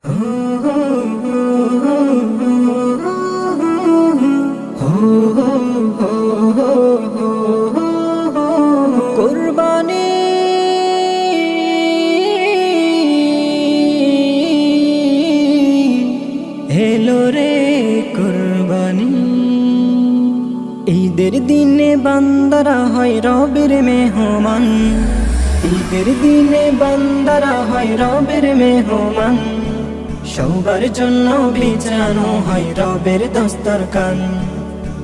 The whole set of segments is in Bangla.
কুরবানি এলো রে কুরবানি। ঈদের দিনে বান্দারা হয় রবের মেহমান, ঈদের দিনে বান্দারা হয় রবের মেহমান। সবার জন্য বিছানো হয় রবের দস্তরখান,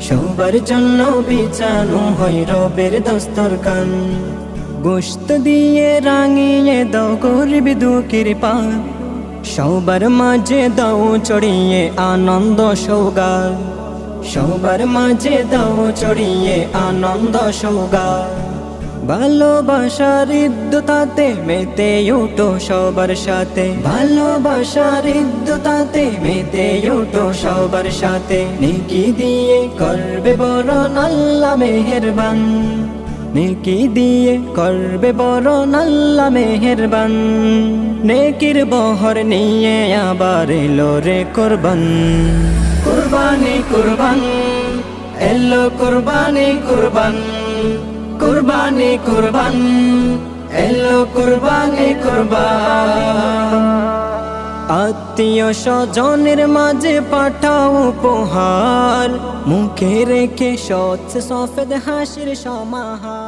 সবার জন্য বিছানো হয় রবের দস্তরখান। গোশত দিয়ে রাঙিয়ে দাও গরিব দুঃখীর পাল, সবার মাঝে দাও চড়িয়ে আনন্দ সৌগাল, সবার মাঝে দাও চড়িয়ে আনন্দ সৌগাল। ভালোবাসার ইদ্যতাতে মেতে উঠো সবার সাথে, ভালোবাসার ইদ্যতাতে মেতে উঠো সবার সাথে। নেকি দিয়ে করবে বরণ আল্লাহ মেহেরবান, নেকি দিয়ে করবে বরণ আল্লাহ মেহেরবান। নেকির বহর নিয়ে আবার এলো রে কুরবান, কুরবানি কুরবান এলো কুরবানি কুরবান, কুরবানি কুরবান এলো কুরবানি কুরবান। আত্মীয় স্বজনের মাঝে পাঠাও উপহার, মুখে রেখে সৎ সফেদ হাসির সমাহার।